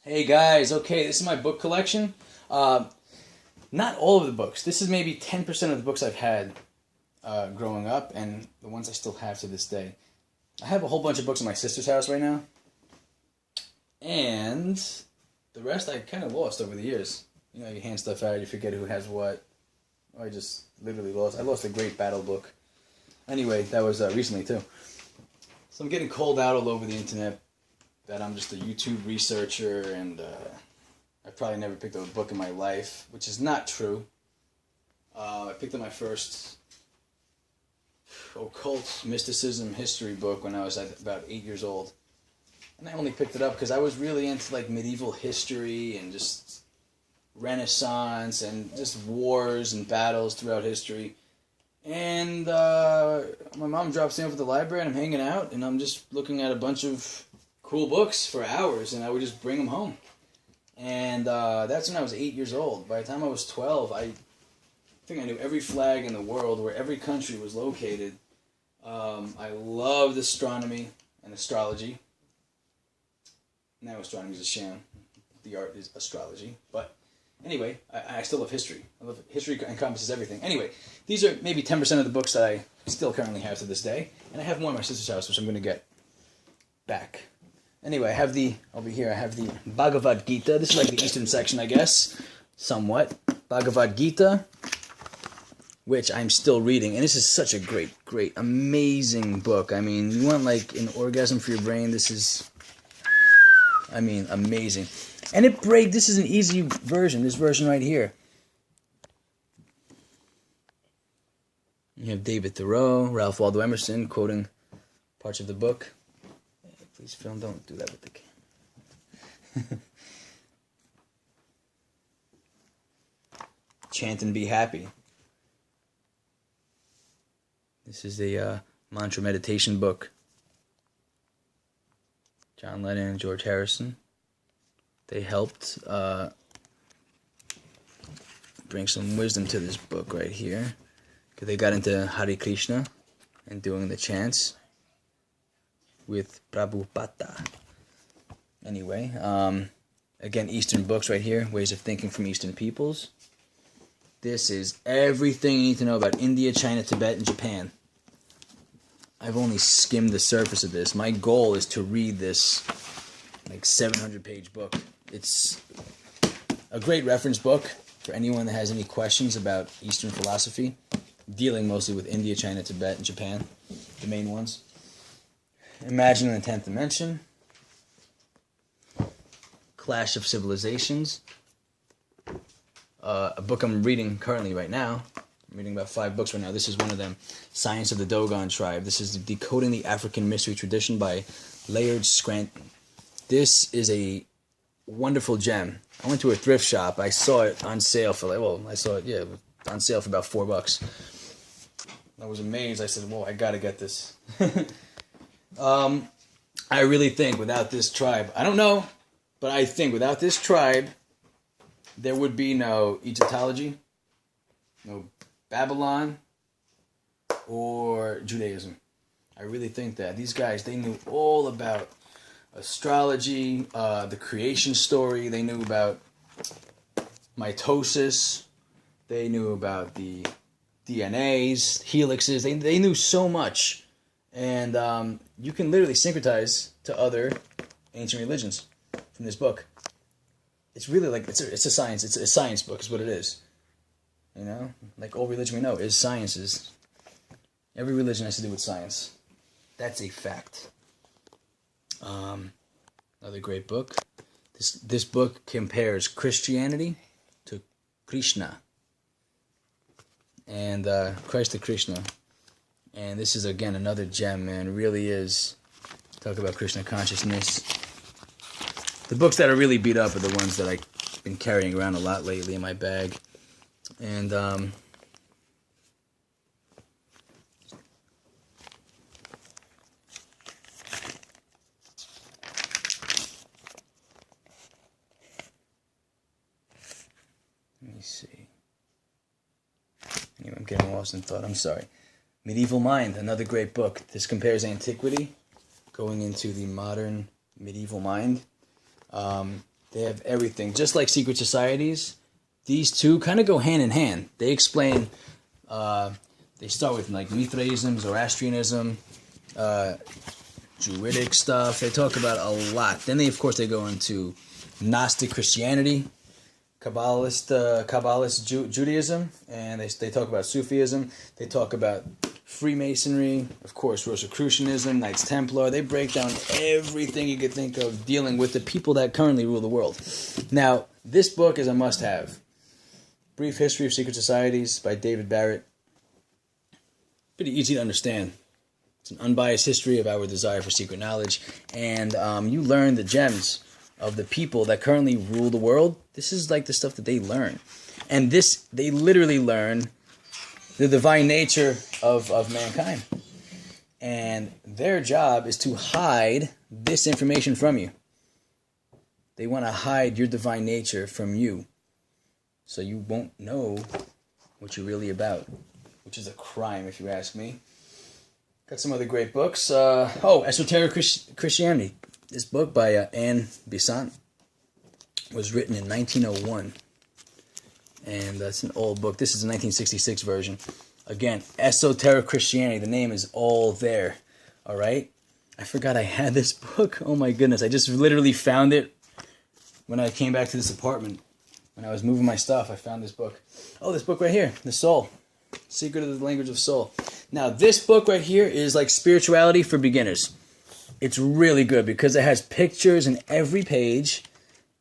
Hey guys, okay, this is my book collection. Uh, Not all of the books. This is maybe 10% of the books I've had growing up and the ones I still have to this day. I have a whole bunch of books in my sister's house right now, and the rest I kind of lost over the years. You know, you hand stuff out, you forget who has what. I just literally lost. I lost a great battle book. Anyway, that was recently too. So I'm getting called out all over the internet that I'm just a YouTube researcher and I probably never picked up a book in my life, which is not true. I picked up my first occult mysticism history book when I was about 8 years old. And I only picked it up because I was really into like medieval history and just Renaissance and just wars and battles throughout history. And my mom drops me off at the library and I'm hanging out and I'm just looking at a bunch of cool books for hours and I would just bring them home. And that's when I was 8 years old. By the time I was 12, I think I knew every flag in the world, where every country was located. I loved astronomy and astrology. Now astronomy is a sham. The art is astrology. But anyway, I still love history. I love history encompasses everything. Anyway, these are maybe 10% of the books that I still currently have to this day. And I have more in my sister's house, which I'm going to get back. Anyway, I have over here, I have the Bhagavad Gita. This is like the Eastern section, I guess, somewhat. Bhagavad Gita, which I'm still reading. And this is such a great, amazing book. I mean, you want like an orgasm for your brain, this is, I mean, amazing. And this is an easy version, this version right here. You have David Thoreau, Ralph Waldo Emerson quoting parts of the book. Please, film, don't do that with the camera. Chant and be happy. This is a mantra meditation book. John Lennon and George Harrison. They helped bring some wisdom to this book right here. Because they got into Hare Krishna and doing the chants with Prabhupada. Anyway, again, Eastern books right here, ways of thinking from Eastern peoples. This is everything you need to know about India, China, Tibet, and Japan. I've only skimmed the surface of this. My goal is to read this like 700-page book. It's a great reference book for anyone that has any questions about Eastern philosophy, dealing mostly with India, China, Tibet, and Japan, the main ones. Imagining the 10th Dimension, Clash of Civilizations, a book I'm reading currently right now. I'm reading about 5 books right now. This is one of them, Science of the Dogon Tribe. This is Decoding the African Mystery Tradition by Laird Scranton. This is a wonderful gem. I went to a thrift shop. I saw it on sale for on sale for about $4. I was amazed. I said, whoa, I gotta get this. I really think without this tribe, I don't know, but I think without this tribe, there would be no Egyptology, no Babylon, or Judaism. I really think that. These guys, they knew all about astrology, the creation story. They knew about mitosis. They knew about the DNAs, helixes. They knew so much. And you can literally syncretize to other ancient religions from this book. It's really like, it's a science. It's a science book is what it is. You know? Like all religion we know is sciences. Every religion has to do with science. That's a fact. Another great book. This book compares Christianity to Krishna. And Christ to Krishna. And this is, again, another gem, man. It really is. Talk about Krishna consciousness. The books that are really beat up are the ones that I've been carrying around a lot lately in my bag. And, let me see. Anyway, I'm getting lost in thought. I'm sorry. Medieval Mind, another great book. This compares antiquity going into the modern medieval mind. They have everything. Just like secret societies, these two kind of go hand in hand. They explain, they start with like Mithraism, Zoroastrianism, Druidic stuff. They talk about a lot. Then of course, they go into Gnostic Christianity, Kabbalist Judaism, and they talk about Sufism. They talk about Freemasonry, of course, Rosicrucianism, Knights Templar. They break down everything you could think of dealing with the people that currently rule the world. Now, this book is a must-have. Brief History of Secret Societies by David Barrett. Pretty easy to understand. It's an unbiased history of our desire for secret knowledge, and you learn the gems of the people that currently rule the world. This is like the stuff that they learn. And this, they literally learn the divine nature of mankind. And their job is to hide this information from you. They want to hide your divine nature from you, so you won't know what you're really about, which is a crime if you ask me. Got some other great books. Esoteric Christianity. This book by Anne Besant was written in 1901. And that's an old book. This is a 1966 version. Again, Esoteric Christianity. The name is all there. All right? I forgot I had this book. Oh my goodness. I just literally found it when I came back to this apartment. When I was moving my stuff, I found this book. Oh, this book right here. The Soul. Secret of the Language of Soul. Now, this book right here is like spirituality for beginners. It's really good because it has pictures in every page,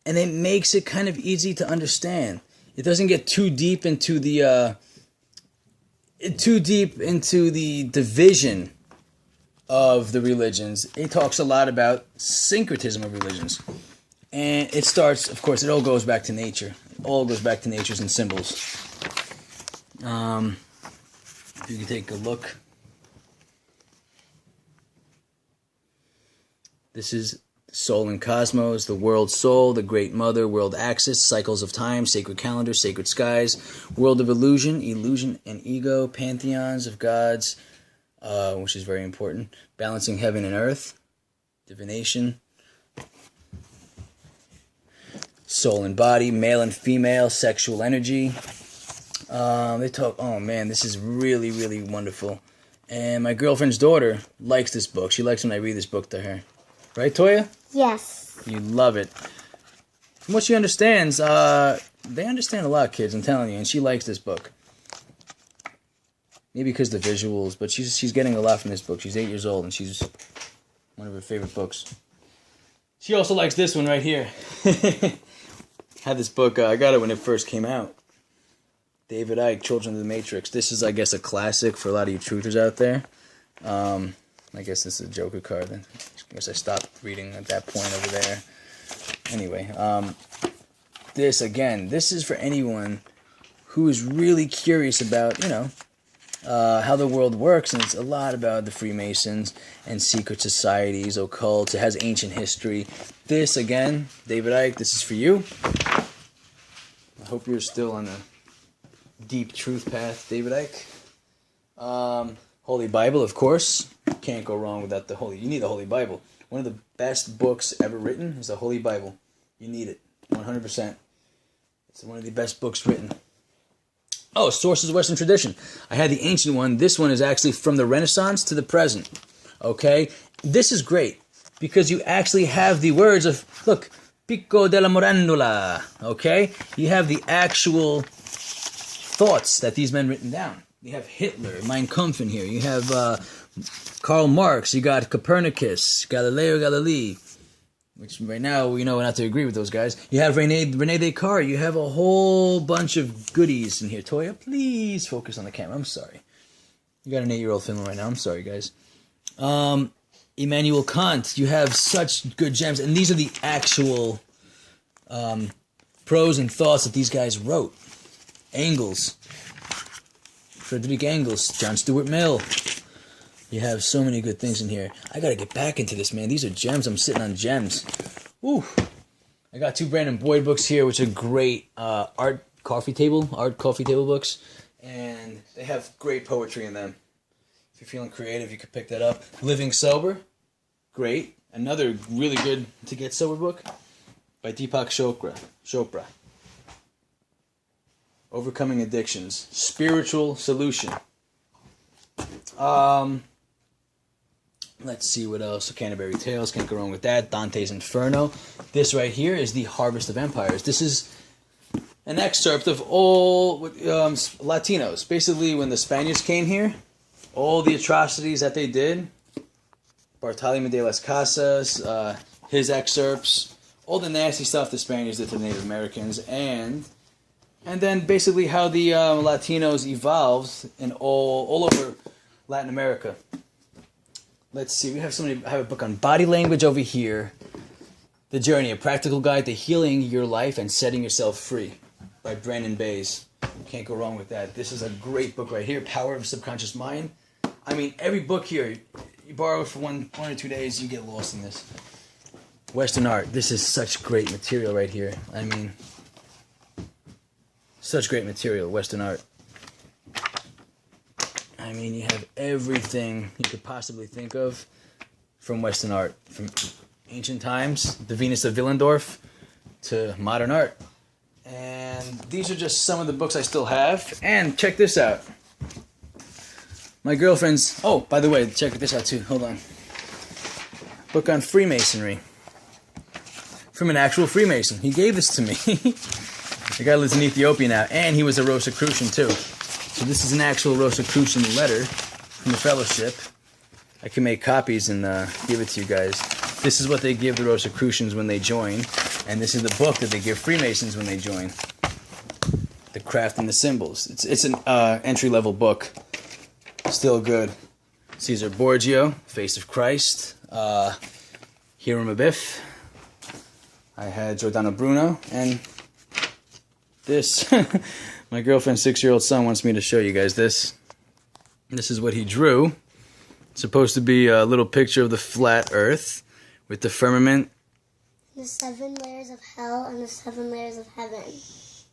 and it makes it kind of easy to understand. It doesn't get too deep into the division of the religions. It talks a lot about syncretism of religions, and it starts. Of course, it all goes back to nature. It all goes back to natures and symbols. If you can take a look. This is Soul and Cosmos, the World Soul, the Great Mother, World Axis, Cycles of Time, Sacred Calendar, Sacred Skies, World of Illusion, Illusion and Ego, Pantheons of Gods, which is very important, Balancing Heaven and Earth, Divination, Soul and Body, Male and Female, Sexual Energy. They talk, oh man, this is really, really wonderful. And my girlfriend's daughter likes this book. She likes when I read this book to her. Right, Toya? Yes. You love it. From what she understands, they understand a lot, kids, I'm telling you, and she likes this book. Maybe because of the visuals, but she's getting a lot from this book. She's 8 years old, and she's one of her favorite books. She also likes this one right here. Had this book, I got it when it first came out. David Icke, Children of the Matrix. This is, I guess, a classic for a lot of you truthers out there. I guess this is a Joker card. Then I guess I stopped reading at that point over there. Anyway, this is for anyone who is really curious about, how the world works, and it's a lot about the Freemasons and secret societies, occult. It has ancient history. This, again, David Icke, this is for you. I hope you're still on a deep truth path, David Icke. Holy Bible, of course. Can't go wrong without the Holy. You need the Holy Bible. One of the best books ever written is the Holy Bible. You need it, 100%. It's one of the best books written. Oh, Sources of Western Tradition. I had the ancient one. This one is actually from the Renaissance to the present. Okay? This is great because you actually have the words of, look, Pico della Mirandola. Okay? You have the actual thoughts that these men written down. You have Hitler, Mein Kampf in here. You have Karl Marx. You got Copernicus, Galileo Galilei, which right now we know not to agree with those guys. You have Rene Descartes. You have a whole bunch of goodies in here. Toya, please focus on the camera. I'm sorry. You got an 8-year-old filming right now. I'm sorry, guys. Immanuel Kant. You have such good gems. And these are the actual prose and thoughts that these guys wrote. Engels. Friedrich Engels, John Stuart Mill. You have so many good things in here. I gotta get back into this, man. These are gems. I'm sitting on gems. Woo! I got 2 Brandon Boyd books here, which are great art coffee table books, and they have great poetry in them. If you're feeling creative, you could pick that up. Living Sober, great. Another really good to get sober book. by Deepak Chopra. Overcoming Addictions. Spiritual Solution. Let's see what else. Canterbury Tales, can't go wrong with that. Dante's Inferno. This right here is The Harvest of Empires. This is an excerpt of all Latinos. Basically, when the Spaniards came here, all the atrocities that they did. Bartolome de las Casas, his excerpts, all the nasty stuff the Spaniards did to the Native Americans, and then basically how the Latinos evolved in all over Latin America. Let's see, I have a book on body language over here. The Journey, a practical guide to healing your life and setting yourself free by Brandon Bays. Can't go wrong with that. This is a great book right here, Power of Subconscious Mind. I mean, every book here, you borrow it for one or 2 days, you get lost in this. Western art, this is such great material right here. I mean, such great material, Western art. I mean, you have everything you could possibly think of from Western art. From ancient times, the Venus of Willendorf, to modern art. And these are just some of the books I still have. And check this out. My girlfriend's... Oh, by the way, check this out too. Hold on. Book on Freemasonry. From an actual Freemason. He gave this to me. The guy lives in Ethiopia now. And he was a Rosicrucian too. So this is an actual Rosicrucian letter from the fellowship. I can make copies and give it to you guys. This is what they give the Rosicrucians when they join. And this is the book that they give Freemasons when they join. The Craft and the Symbols. It's an entry-level book. Still good. Caesar Borgia, Face of Christ. Hiram Abiff. I had Giordano Bruno. And this... My girlfriend's 6-year-old son wants me to show you guys this. This is what he drew. It's supposed to be a little picture of the flat earth with the firmament. The 7 layers of hell and the 7 layers of heaven.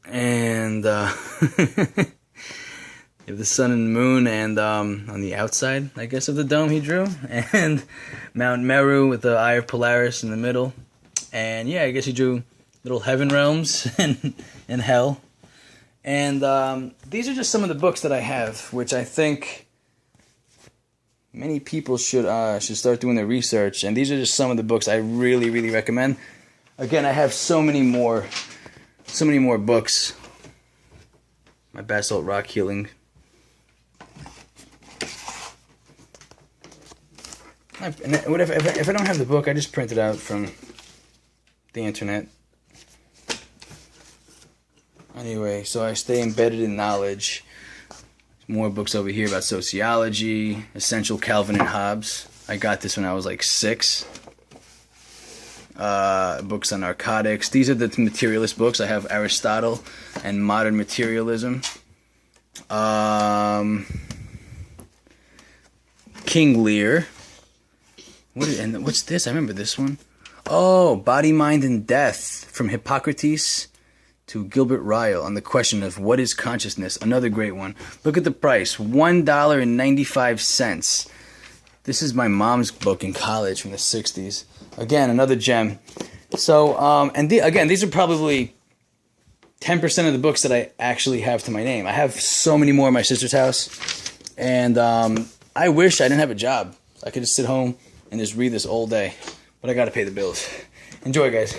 And you have the sun and the moon, and on the outside, I guess, of the dome he drew. And Mount Meru with the Eye of Polaris in the middle. And yeah, I guess he drew little heaven realms and hell. And these are just some of the books that I have, which I think many people should start doing their research. And these are just some of the books I really, really recommend. Again, I have so many more books. My Basalt Rock Healing. If I don't have the book, I just print it out from the internet. Anyway, so I stay embedded in knowledge. More books over here about sociology, Essential Calvin and Hobbes. I got this when I was like 6. Books on narcotics. These are the materialist books. I have Aristotle and Modern Materialism. King Lear. What's this? I remember this one. Oh, Body, Mind, and Death, from Hippocrates to Gilbert Ryle on the question of what is consciousness. Another great one. Look at the price, $1.95. This is my mom's book in college from the 60s. Again, another gem. So, again, these are probably 10% of the books that I actually have to my name. I have so many more at my sister's house. And I wish I didn't have a job. I could just sit home and just read this all day. But I gotta pay the bills. Enjoy, guys.